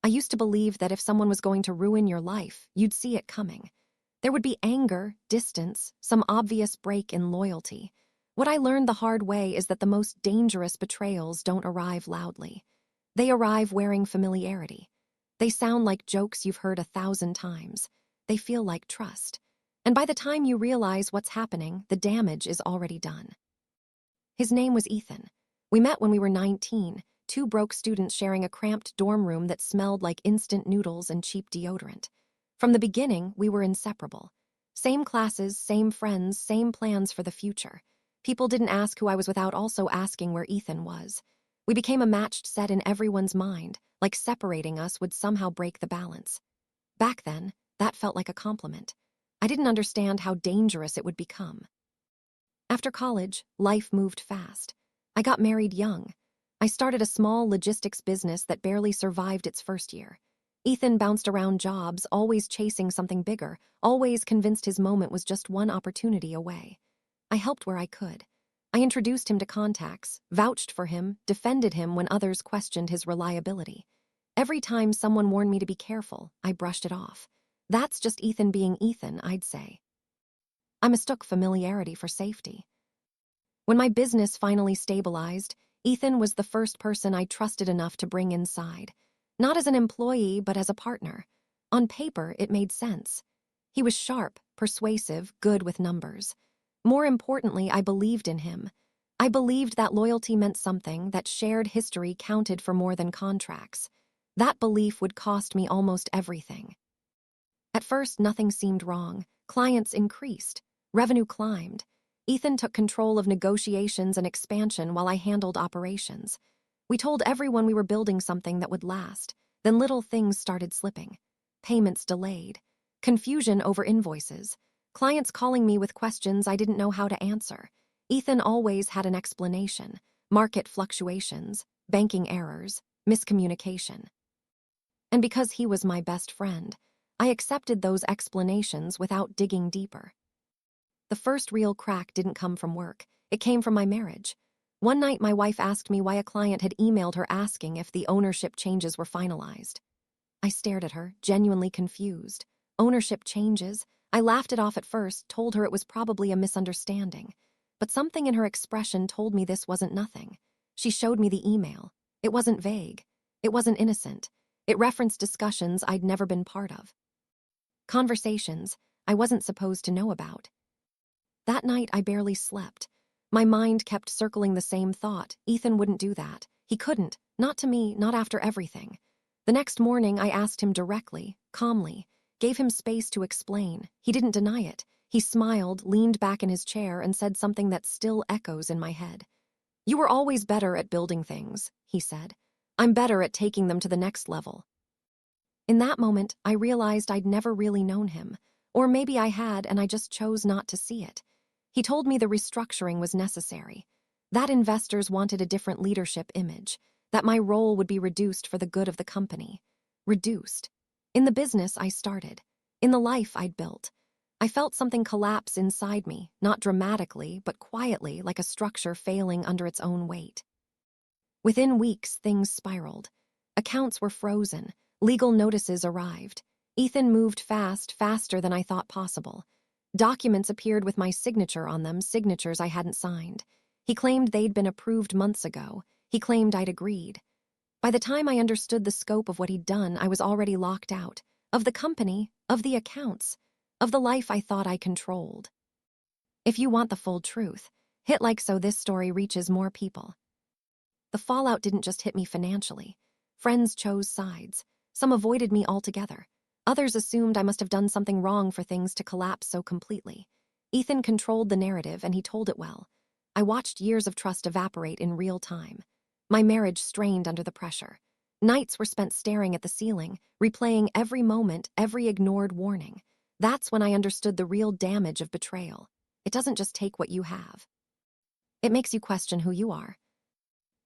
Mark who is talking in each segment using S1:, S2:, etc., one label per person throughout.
S1: I used to believe that if someone was going to ruin your life, you'd see it coming. There would be anger, distance, some obvious break in loyalty. What I learned the hard way is that the most dangerous betrayals don't arrive loudly. They arrive wearing familiarity. They sound like jokes you've heard 1,000 times. They feel like trust. And by the time you realize what's happening, the damage is already done. His name was Ethan. We met when we were 19, two broke students sharing a cramped dorm room that smelled like instant noodles and cheap deodorant. From the beginning, we were inseparable. Same classes, same friends, same plans for the future. People didn't ask who I was without also asking where Ethan was. We became a matched set in everyone's mind, like separating us would somehow break the balance. Back then, that felt like a compliment. I didn't understand how dangerous it would become. After college, life moved fast. I got married young. I started a small logistics business that barely survived its first year. Ethan bounced around jobs, always chasing something bigger, always convinced his moment was just one opportunity away. I helped where I could. I introduced him to contacts, vouched for him, defended him when others questioned his reliability. Every time someone warned me to be careful, I brushed it off. That's just Ethan being Ethan, I'd say. I mistook familiarity for safety. When my business finally stabilized, Ethan was the first person I trusted enough to bring inside. Not as an employee, but as a partner. On paper, it made sense. He was sharp, persuasive, good with numbers. More importantly, I believed in him. I believed that loyalty meant something, that shared history counted for more than contracts. That belief would cost me almost everything. At first, nothing seemed wrong. Clients increased. Revenue climbed. Ethan took control of negotiations and expansion while I handled operations. We told everyone we were building something that would last. Then little things started slipping. Payments delayed. Confusion over invoices. Clients calling me with questions I didn't know how to answer. Ethan always had an explanation. Market fluctuations, banking errors, miscommunication. And because he was my best friend, I accepted those explanations without digging deeper. The first real crack didn't come from work. It came from my marriage. One night, my wife asked me why a client had emailed her asking if the ownership changes were finalized. I stared at her, genuinely confused. Ownership changes? I laughed it off at first, told her it was probably a misunderstanding. But something in her expression told me this wasn't nothing. She showed me the email. It wasn't vague. It wasn't innocent. It referenced discussions I'd never been part of. Conversations I wasn't supposed to know about. That night, I barely slept. My mind kept circling the same thought. Ethan wouldn't do that. He couldn't. Not to me, not after everything. The next morning, I asked him directly, calmly, gave him space to explain. He didn't deny it. He smiled, leaned back in his chair, and said something that still echoes in my head. "You were always better at building things," he said. "I'm better at taking them to the next level." In that moment, I realized I'd never really known him. Or maybe I had, and I just chose not to see it. He told me the restructuring was necessary, that investors wanted a different leadership image, that my role would be reduced for the good of the company. Reduced. In the business I started, in the life I'd built. I felt something collapse inside me, not dramatically, but quietly, like a structure failing under its own weight. Within weeks, things spiraled. Accounts were frozen. Legal notices arrived. Ethan moved fast, faster than I thought possible. Documents appeared with my signature on them, signatures I hadn't signed. He claimed they'd been approved months ago. He claimed I'd agreed. By the time I understood the scope of what he'd done, I was already locked out. Of the company, of the accounts, of the life I thought I controlled. If you want the full truth, hit like so this story reaches more people. The fallout didn't just hit me financially. Friends chose sides. Some avoided me altogether. Others assumed I must have done something wrong for things to collapse so completely. Ethan controlled the narrative, and he told it well. I watched years of trust evaporate in real time. My marriage strained under the pressure. Nights were spent staring at the ceiling, replaying every moment, every ignored warning. That's when I understood the real damage of betrayal. It doesn't just take what you have. It makes you question who you are.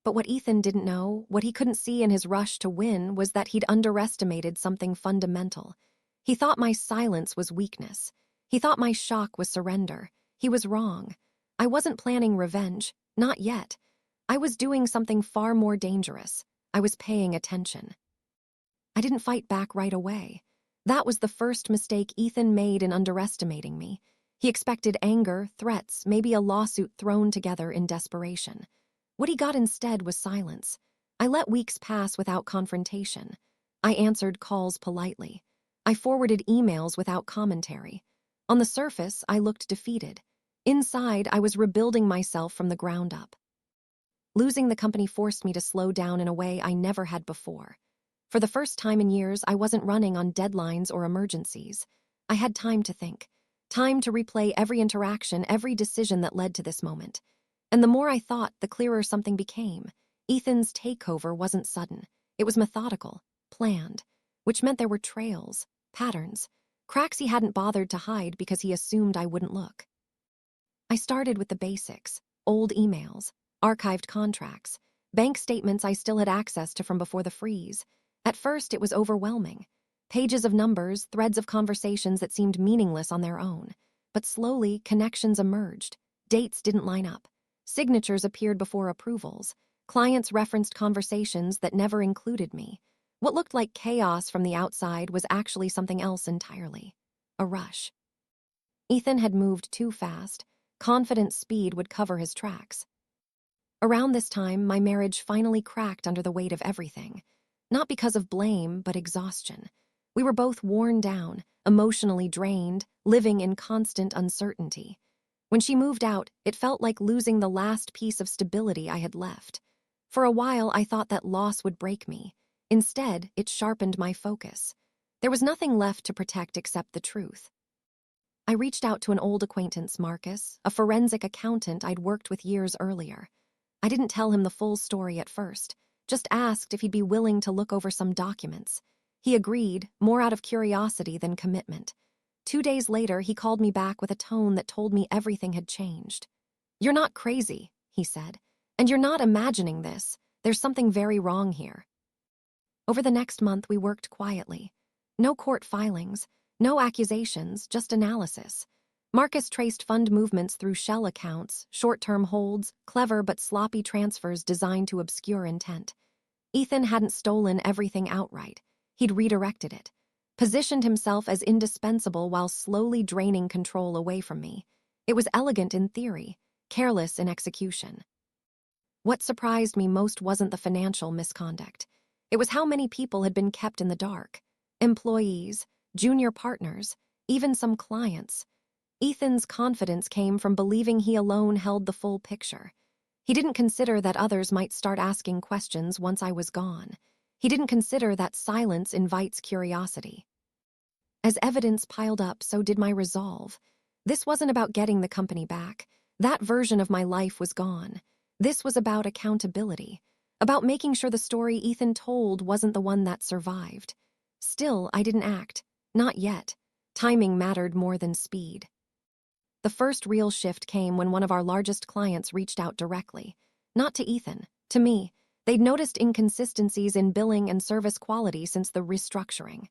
S1: But what Ethan didn't know, what he couldn't see in his rush to win, was that he'd underestimated something fundamental. He thought my silence was weakness. He thought my shock was surrender. He was wrong. I wasn't planning revenge, not yet. I was doing something far more dangerous. I was paying attention. I didn't fight back right away. That was the first mistake Ethan made in underestimating me. He expected anger, threats, maybe a lawsuit thrown together in desperation. What he got instead was silence. I let weeks pass without confrontation. I answered calls politely. I forwarded emails without commentary. On the surface, I looked defeated. Inside, I was rebuilding myself from the ground up. Losing the company forced me to slow down in a way I never had before. For the first time in years, I wasn't running on deadlines or emergencies. I had time to think, time to replay every interaction, every decision that led to this moment. And the more I thought, the clearer something became. Ethan's takeover wasn't sudden. It was methodical, planned, which meant there were trails, patterns, cracks he hadn't bothered to hide because he assumed I wouldn't look. I started with the basics: old emails, archived contracts, bank statements I still had access to from before the freeze. At first, it was overwhelming. Pages of numbers, threads of conversations that seemed meaningless on their own. But slowly, connections emerged. Dates didn't line up. Signatures appeared before approvals. Clients referenced conversations that never included me. What looked like chaos from the outside was actually something else entirely. A rush. Ethan had moved too fast. Confident speed would cover his tracks. Around this time, my marriage finally cracked under the weight of everything. Not because of blame, but exhaustion. We were both worn down, emotionally drained, living in constant uncertainty. When she moved out, it felt like losing the last piece of stability I had left. For a while, I thought that loss would break me. Instead, it sharpened my focus. There was nothing left to protect except the truth. I reached out to an old acquaintance, Marcus, a forensic accountant I'd worked with years earlier. I didn't tell him the full story at first, just asked if he'd be willing to look over some documents. He agreed, more out of curiosity than commitment. 2 days later, he called me back with a tone that told me everything had changed. "You're not crazy," he said, "and you're not imagining this. There's something very wrong here." Over the next month, we worked quietly. No court filings, no accusations, just analysis. Marcus traced fund movements through shell accounts, short-term holds, clever but sloppy transfers designed to obscure intent. Ethan hadn't stolen everything outright. He'd redirected it, positioned himself as indispensable while slowly draining control away from me. It was elegant in theory, careless in execution. What surprised me most wasn't the financial misconduct. It was how many people had been kept in the dark. Employees, junior partners, even some clients. Ethan's confidence came from believing he alone held the full picture. He didn't consider that others might start asking questions once I was gone. He didn't consider that silence invites curiosity. As evidence piled up, so did my resolve. This wasn't about getting the company back. That version of my life was gone. This was about accountability, about making sure the story Ethan told wasn't the one that survived. Still, I didn't act. Not yet. Timing mattered more than speed. The first real shift came when one of our largest clients reached out directly. Not to Ethan, to me. They'd noticed inconsistencies in billing and service quality since the restructuring.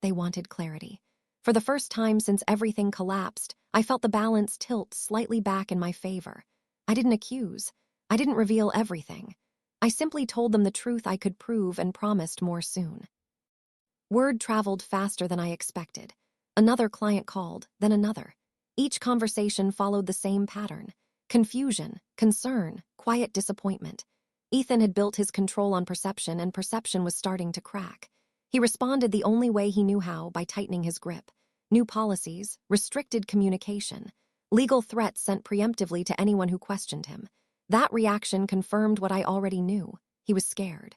S1: They wanted clarity. For the first time since everything collapsed, I felt the balance tilt slightly back in my favor. I didn't accuse. I didn't reveal everything. I simply told them the truth I could prove and promised more soon. Word traveled faster than I expected. Another client called, then another. Each conversation followed the same pattern: confusion, concern, quiet disappointment. Ethan had built his control on perception, and perception was starting to crack. He responded the only way he knew how, by tightening his grip. New policies, restricted communication, legal threats sent preemptively to anyone who questioned him. That reaction confirmed what I already knew. He was scared.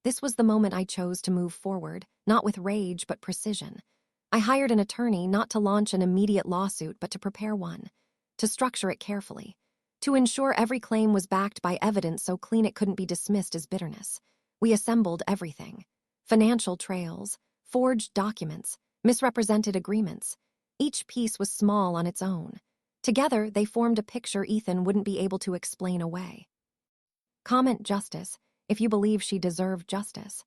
S1: This was the moment I chose to move forward, not with rage but precision. I hired an attorney not to launch an immediate lawsuit but to prepare one, to structure it carefully, to ensure every claim was backed by evidence so clean it couldn't be dismissed as bitterness. We assembled everything: financial trails, forged documents, misrepresented agreements. Each piece was small on its own. Together, they formed a picture Ethan wouldn't be able to explain away. Comment justice if you believe she deserved justice.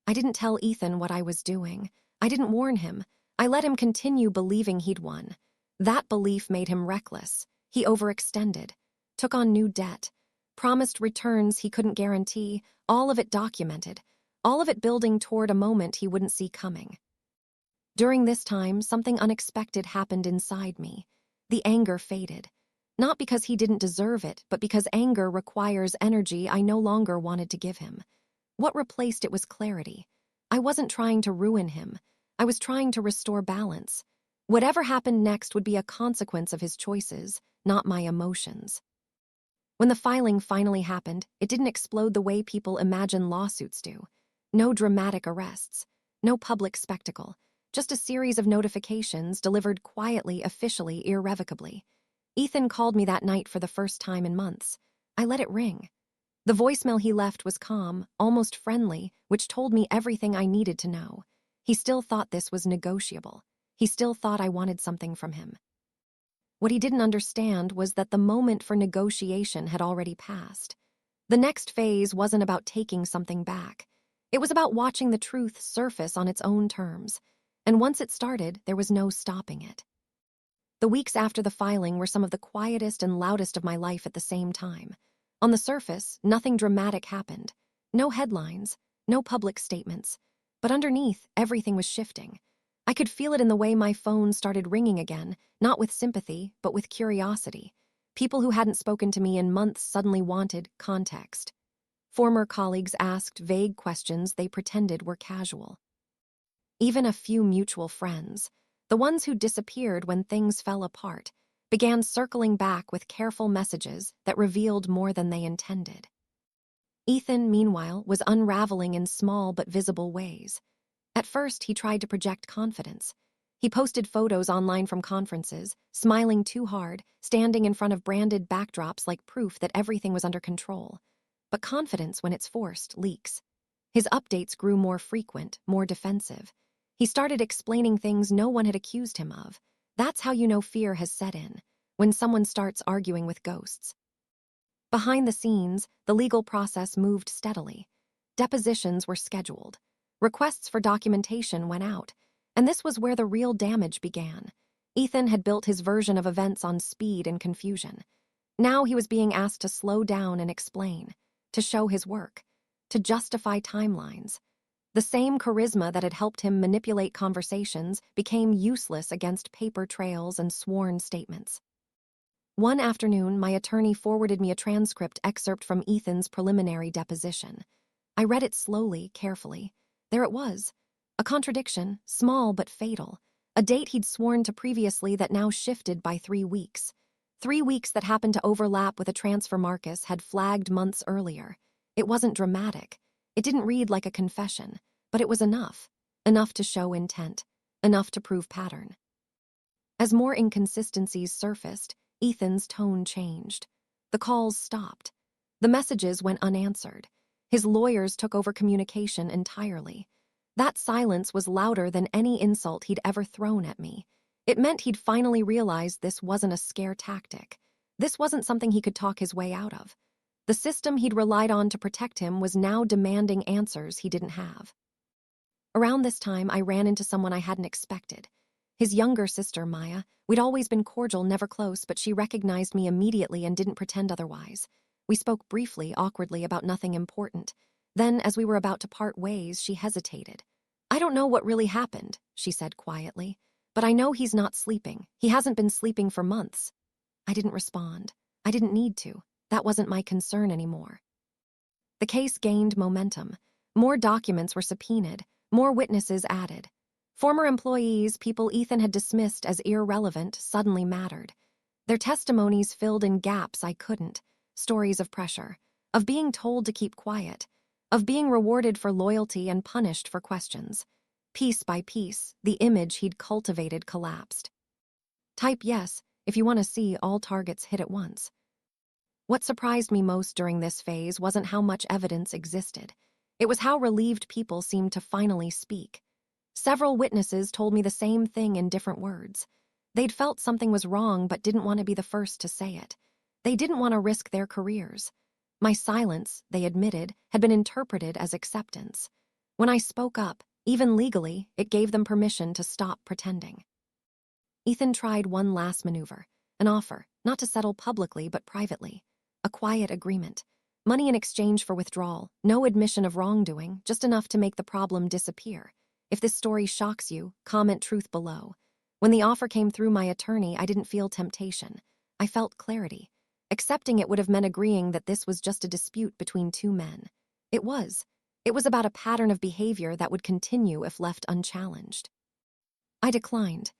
S1: I didn't tell Ethan what I was doing. I didn't warn him. I let him continue believing he'd won. That belief made him reckless. He overextended, took on new debt, promised returns he couldn't guarantee, all of it documented. all of it building toward a moment he wouldn't see coming. During this time, something unexpected happened inside me. The anger faded. Not because he didn't deserve it, but because anger requires energy I no longer wanted to give him. What replaced it was clarity. I wasn't trying to ruin him. I was trying to restore balance. Whatever happened next would be a consequence of his choices, not my emotions. When the filing finally happened, it didn't explode the way people imagine lawsuits do. No dramatic arrests, no public spectacle, just a series of notifications delivered quietly, officially, irrevocably. Ethan called me that night for the first time in months. I let it ring. The voicemail he left was calm, almost friendly, which told me everything I needed to know. He still thought this was negotiable. He still thought I wanted something from him. What he didn't understand was that the moment for negotiation had already passed. The next phase wasn't about taking something back. It was about watching the truth surface on its own terms. And once it started, there was no stopping it. The weeks after the filing were some of the quietest and loudest of my life at the same time. On the surface, nothing dramatic happened. No headlines, no public statements. But underneath, everything was shifting. I could feel it in the way my phone started ringing again, not with sympathy, but with curiosity. People who hadn't spoken to me in months suddenly wanted context. Former colleagues asked vague questions they pretended were casual. Even a few mutual friends, the ones who disappeared when things fell apart, began circling back with careful messages that revealed more than they intended. Ethan, meanwhile, was unraveling in small but visible ways. At first, he tried to project confidence. He posted photos online from conferences, smiling too hard, standing in front of branded backdrops like proof that everything was under control. But confidence, when it's forced, leaks. His updates grew more frequent, more defensive. He started explaining things no one had accused him of. That's how you know fear has set in, when someone starts arguing with ghosts. Behind the scenes, the legal process moved steadily. Depositions were scheduled. Requests for documentation went out. And this was where the real damage began. Ethan had built his version of events on speed and confusion. Now he was being asked to slow down and explain, to show his work, to justify timelines. The same charisma that had helped him manipulate conversations became useless against paper trails and sworn statements. One afternoon, my attorney forwarded me a transcript excerpt from Ethan's preliminary deposition. I read it slowly, carefully. There it was. A contradiction, small but fatal. A date he'd sworn to previously that now shifted by 3 weeks. 3 weeks that happened to overlap with a transfer Marcus had flagged months earlier. It wasn't dramatic. It didn't read like a confession, but it was enough. Enough to show intent. Enough to prove pattern. As more inconsistencies surfaced, Ethan's tone changed. The calls stopped. The messages went unanswered. His lawyers took over communication entirely. That silence was louder than any insult he'd ever thrown at me. It meant he'd finally realized this wasn't a scare tactic. This wasn't something he could talk his way out of. The system he'd relied on to protect him was now demanding answers he didn't have. Around this time, I ran into someone I hadn't expected. His younger sister, Maya. We'd always been cordial, never close, but she recognized me immediately and didn't pretend otherwise. We spoke briefly, awkwardly, about nothing important. Then, as we were about to part ways, she hesitated. "I don't know what really happened," she said quietly, "but I know he's not sleeping. He hasn't been sleeping for months." I didn't respond. I didn't need to. That wasn't my concern anymore. The case gained momentum. More documents were subpoenaed, more witnesses added. Former employees, people Ethan had dismissed as irrelevant, suddenly mattered. Their testimonies filled in gaps I couldn't. Stories of pressure, of being told to keep quiet, of being rewarded for loyalty and punished for questions. Piece by piece, the image he'd cultivated collapsed. Type yes if you want to see all targets hit at once. What surprised me most during this phase wasn't how much evidence existed. It was how relieved people seemed to finally speak. Several witnesses told me the same thing in different words. They'd felt something was wrong but didn't want to be the first to say it. They didn't want to risk their careers. My silence, they admitted, had been interpreted as acceptance. When I spoke up, even legally, it gave them permission to stop pretending. Ethan tried one last maneuver, an offer, not to settle publicly but privately. A quiet agreement. Money in exchange for withdrawal, no admission of wrongdoing, just enough to make the problem disappear. If this story shocks you, comment truth below. When the offer came through my attorney, I didn't feel temptation. I felt clarity. Accepting it would have meant agreeing that this was just a dispute between two men. It was. It was about a pattern of behavior that would continue if left unchallenged. I declined.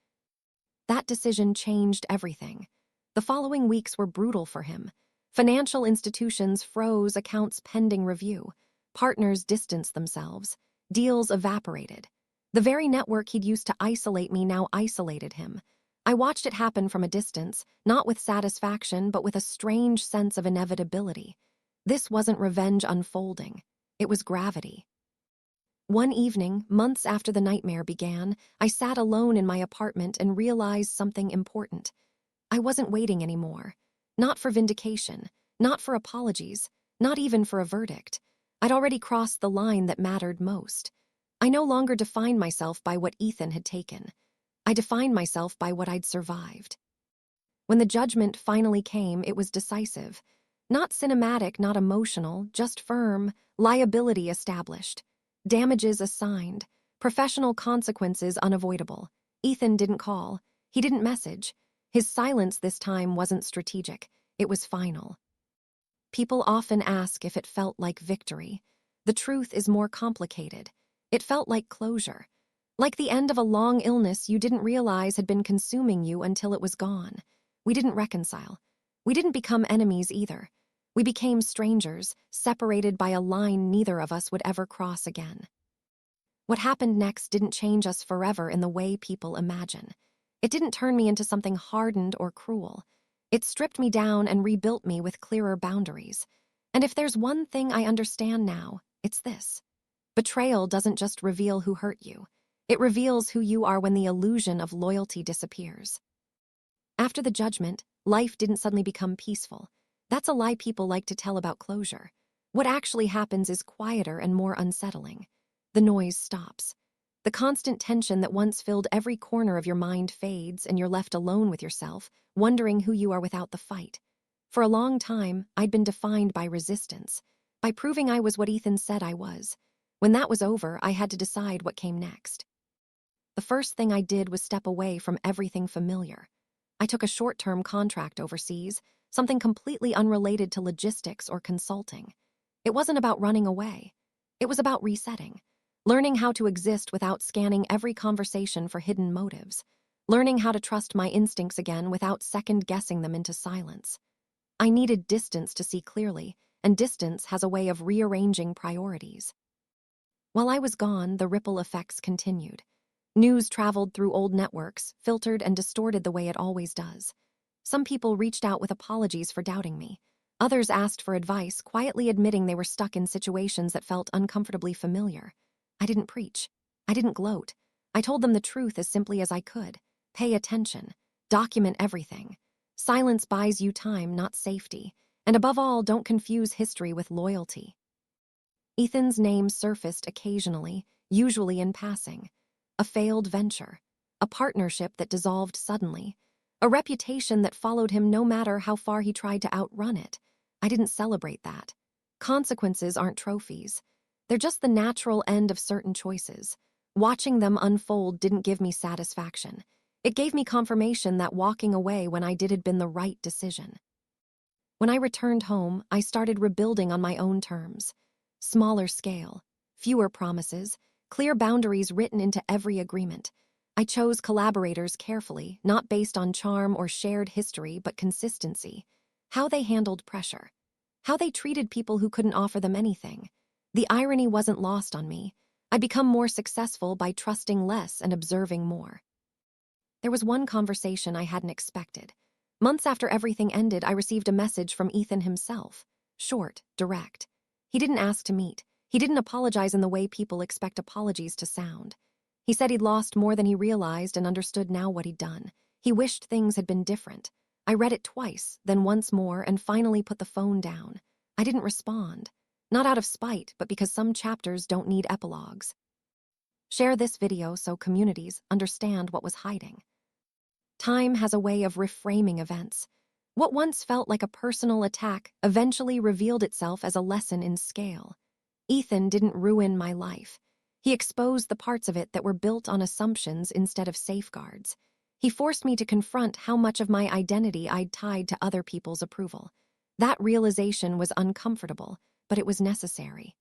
S1: That decision changed everything. The following weeks were brutal for him. Financial institutions froze accounts pending review. Partners distanced themselves. Deals evaporated. The very network he'd used to isolate me now isolated him. I watched it happen from a distance, not with satisfaction, but with a strange sense of inevitability. This wasn't revenge unfolding. It was gravity. One evening, months after the nightmare began, I sat alone in my apartment and realized something important. I wasn't waiting anymore. Not for vindication, not for apologies, not even for a verdict. I'd already crossed the line that mattered most. I no longer defined myself by what Ethan had taken. I defined myself by what I'd survived. When the judgment finally came, it was decisive. Not cinematic, not emotional, just firm, liability established. Damages assigned, professional consequences unavoidable. Ethan didn't call. He didn't message. His silence this time wasn't strategic. It was final. People often ask if it felt like victory. The truth is more complicated. It felt like closure. Like the end of a long illness you didn't realize had been consuming you until it was gone. We didn't reconcile. We didn't become enemies either. We became strangers, separated by a line neither of us would ever cross again. What happened next didn't change us forever in the way people imagine. It didn't turn me into something hardened or cruel. It stripped me down and rebuilt me with clearer boundaries. And if there's one thing I understand now, it's this. Betrayal doesn't just reveal who hurt you. It reveals who you are when the illusion of loyalty disappears. After the judgment, life didn't suddenly become peaceful. That's a lie people like to tell about closure. What actually happens is quieter and more unsettling. The noise stops. The constant tension that once filled every corner of your mind fades, and you're left alone with yourself, wondering who you are without the fight. For a long time, I'd been defined by resistance, by proving I was what Ethan said I was. When that was over, I had to decide what came next. The first thing I did was step away from everything familiar. I took a short-term contract overseas, something completely unrelated to logistics or consulting. It wasn't about running away. It was about resetting. Learning how to exist without scanning every conversation for hidden motives. Learning how to trust my instincts again without second-guessing them into silence. I needed distance to see clearly, and distance has a way of rearranging priorities. While I was gone, the ripple effects continued. News traveled through old networks, filtered and distorted the way it always does. Some people reached out with apologies for doubting me. Others asked for advice, quietly admitting they were stuck in situations that felt uncomfortably familiar. I didn't preach. I didn't gloat. I told them the truth as simply as I could. Pay attention. Document everything. Silence buys you time, not safety. And above all, don't confuse history with loyalty. Ethan's name surfaced occasionally, usually in passing. A failed venture. A partnership that dissolved suddenly. A reputation that followed him no matter how far he tried to outrun it. I didn't celebrate that. Consequences aren't trophies. They're just the natural end of certain choices. Watching them unfold didn't give me satisfaction. It gave me confirmation that walking away when I did had been the right decision. When I returned home, I started rebuilding on my own terms. Smaller scale, fewer promises, clear boundaries written into every agreement. I chose collaborators carefully, not based on charm or shared history, but consistency. How they handled pressure. How they treated people who couldn't offer them anything. The irony wasn't lost on me. I'd become more successful by trusting less and observing more. There was one conversation I hadn't expected. Months after everything ended, I received a message from Ethan himself. Short, direct. He didn't ask to meet. He didn't apologize in the way people expect apologies to sound. He said he'd lost more than he realized and understood now what he'd done. He wished things had been different. I read it twice, then once more, and finally put the phone down. I didn't respond. Not out of spite, but because some chapters don't need epilogues. Share this video so communities understand what was hiding. Time has a way of reframing events. What once felt like a personal attack eventually revealed itself as a lesson in scale. Ethan didn't ruin my life. He exposed the parts of it that were built on assumptions instead of safeguards. He forced me to confront how much of my identity I'd tied to other people's approval. That realization was uncomfortable, but it was necessary.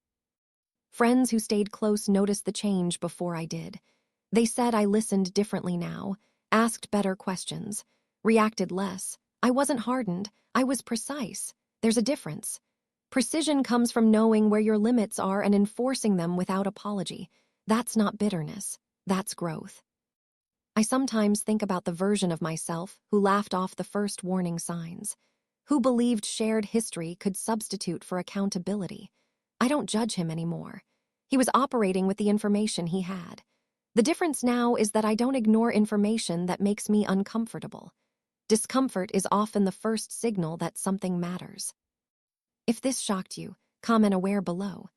S1: Friends who stayed close noticed the change before I did. They said I listened differently now, asked better questions, reacted less. I wasn't hardened, I was precise. There's a difference. Precision comes from knowing where your limits are and enforcing them without apology. That's not bitterness, that's growth. I sometimes think about the version of myself who laughed off the first warning signs, who believed shared history could substitute for accountability. I don't judge him anymore. He was operating with the information he had. The difference now is that I don't ignore information that makes me uncomfortable. Discomfort is often the first signal that something matters. If this shocked you, comment aware below.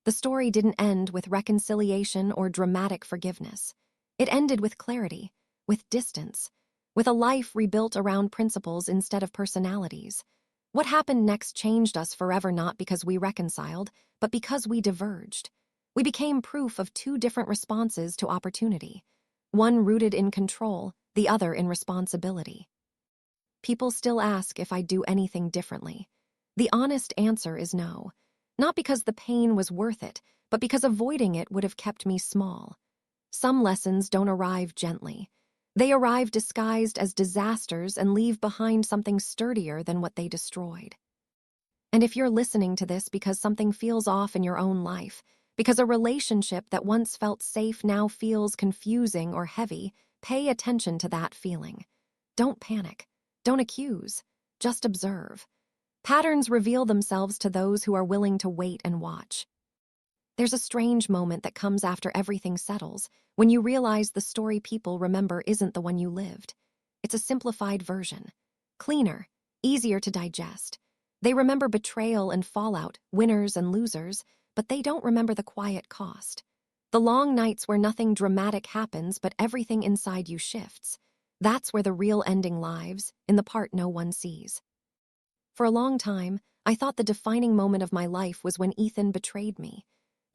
S1: The story didn't end with reconciliation or dramatic forgiveness. It ended with clarity, with distance, with a life rebuilt around principles instead of personalities. What happened next changed us forever, not because we reconciled, but because we diverged. We became proof of two different responses to opportunity, one rooted in control, the other in responsibility. People still ask if I'd do anything differently. The honest answer is no. Not because the pain was worth it, but because avoiding it would have kept me small. Some lessons don't arrive gently. They arrive disguised as disasters and leave behind something sturdier than what they destroyed. And if you're listening to this because something feels off in your own life, because a relationship that once felt safe now feels confusing or heavy, pay attention to that feeling. Don't panic. Don't accuse. Just observe. Patterns reveal themselves to those who are willing to wait and watch. There's a strange moment that comes after everything settles, when you realize the story people remember isn't the one you lived. It's a simplified version. Cleaner, easier to digest. They remember betrayal and fallout, winners and losers, but they don't remember the quiet cost. The long nights where nothing dramatic happens but everything inside you shifts. That's where the real ending lives, in the part no one sees. For a long time, I thought the defining moment of my life was when Ethan betrayed me.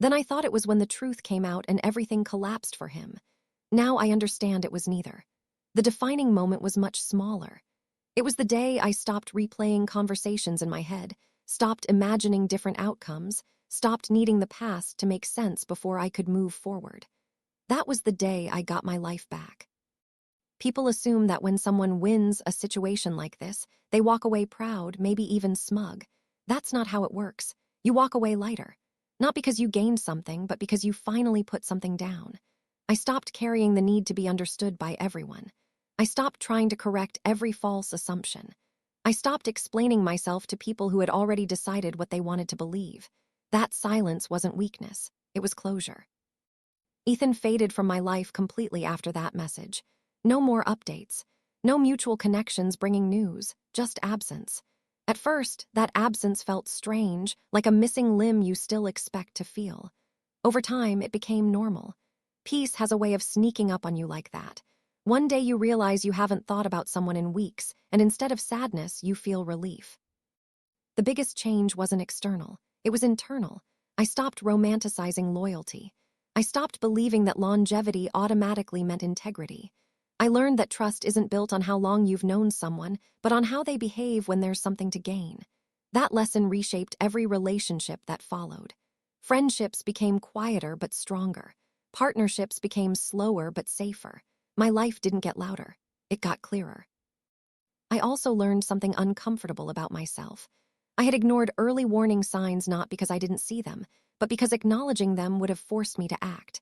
S1: Then I thought it was when the truth came out and everything collapsed for him. Now I understand it was neither. The defining moment was much smaller. It was the day I stopped replaying conversations in my head, stopped imagining different outcomes, stopped needing the past to make sense before I could move forward. That was the day I got my life back. People assume that when someone wins a situation like this, they walk away proud, maybe even smug. That's not how it works. You walk away lighter. Not because you gained something, but because you finally put something down. I stopped carrying the need to be understood by everyone. I stopped trying to correct every false assumption. I stopped explaining myself to people who had already decided what they wanted to believe. That silence wasn't weakness, it was closure. Ethan faded from my life completely after that message. No more updates. No mutual connections bringing news, just absence. At first, that absence felt strange, like a missing limb you still expect to feel. Over time, it became normal. Peace has a way of sneaking up on you like that. One day you realize you haven't thought about someone in weeks, and instead of sadness, you feel relief. The biggest change wasn't external. It was internal. I stopped romanticizing loyalty. I stopped believing that longevity automatically meant integrity. I learned that trust isn't built on how long you've known someone, but on how they behave when there's something to gain. That lesson reshaped every relationship that followed. Friendships became quieter but stronger. Partnerships became slower but safer. My life didn't get louder. It got clearer. I also learned something uncomfortable about myself. I had ignored early warning signs not because I didn't see them, but because acknowledging them would have forced me to act.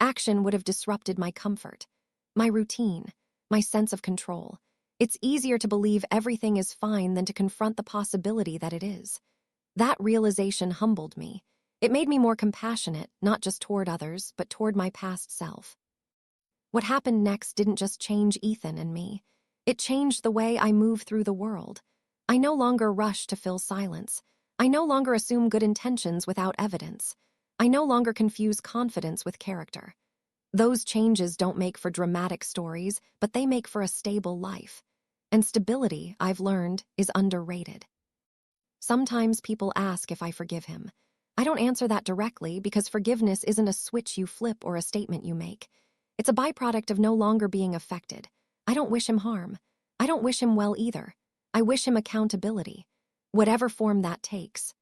S1: Action would have disrupted my comfort. My routine, my sense of control. It's easier to believe everything is fine than to confront the possibility that it is. That realization humbled me. It made me more compassionate, not just toward others, but toward my past self. What happened next didn't just change Ethan and me. It changed the way I move through the world. I no longer rush to fill silence. I no longer assume good intentions without evidence. I no longer confuse confidence with character. Those changes don't make for dramatic stories, but they make for a stable life. And stability, I've learned, is underrated. Sometimes people ask if I forgive him. I don't answer that directly because forgiveness isn't a switch you flip or a statement you make. It's a byproduct of no longer being affected. I don't wish him harm. I don't wish him well either. I wish him accountability, whatever form that takes.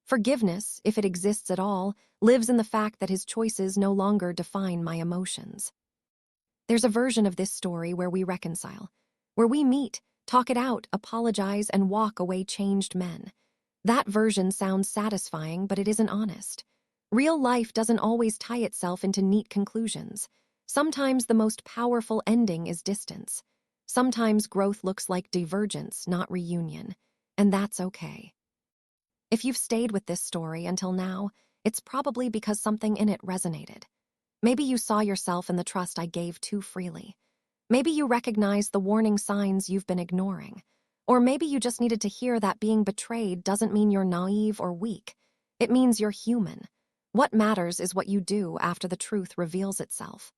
S1: Forgiveness, if it exists at all, lives in the fact that his choices no longer define my emotions. There's a version of this story where we reconcile, where we meet, talk it out, apologize, and walk away changed men. That version sounds satisfying, but it isn't honest. Real life doesn't always tie itself into neat conclusions. Sometimes the most powerful ending is distance. Sometimes growth looks like divergence, not reunion. And that's okay. If you've stayed with this story until now, it's probably because something in it resonated. Maybe you saw yourself in the trust I gave too freely. Maybe you recognized the warning signs you've been ignoring. Or maybe you just needed to hear that being betrayed doesn't mean you're naive or weak. It means you're human. What matters is what you do after the truth reveals itself.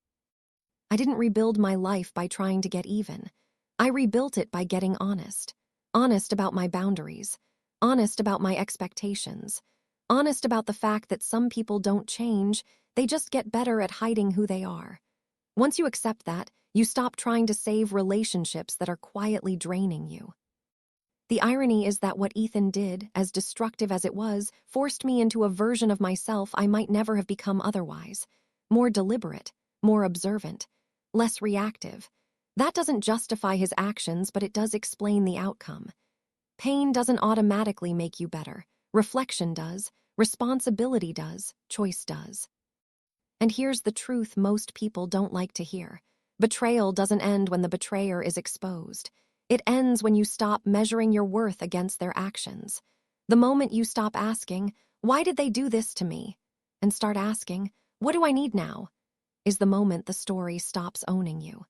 S1: I didn't rebuild my life by trying to get even. I rebuilt it by getting honest. Honest about my boundaries. Honest about my expectations. Honest about the fact that some people don't change, they just get better at hiding who they are. Once you accept that, you stop trying to save relationships that are quietly draining you. The irony is that what Ethan did, as destructive as it was, forced me into a version of myself I might never have become otherwise. More deliberate, more observant, less reactive. That doesn't justify his actions, but it does explain the outcome. Pain doesn't automatically make you better. Reflection does, responsibility does, choice does. And here's the truth most people don't like to hear. Betrayal doesn't end when the betrayer is exposed. It ends when you stop measuring your worth against their actions. The moment you stop asking, "Why did they do this to me?" and start asking, "What do I need now?" is the moment the story stops owning you.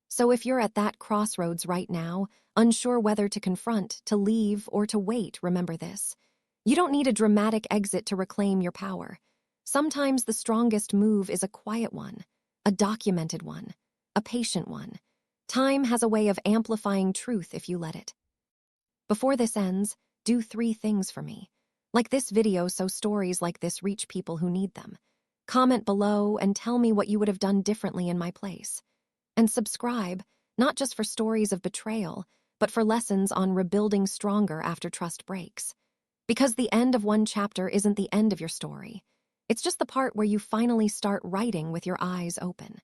S1: So if you're at that crossroads right now, unsure whether to confront, to leave, or to wait, remember this. You don't need a dramatic exit to reclaim your power. Sometimes the strongest move is a quiet one, a documented one, a patient one. Time has a way of amplifying truth if you let it. Before this ends, do 3 things for me. Like this video so stories like this reach people who need them. Comment below and tell me what you would have done differently in my place. And subscribe, not just for stories of betrayal, but for lessons on rebuilding stronger after trust breaks. Because the end of one chapter isn't the end of your story. It's just the part where you finally start writing with your eyes open.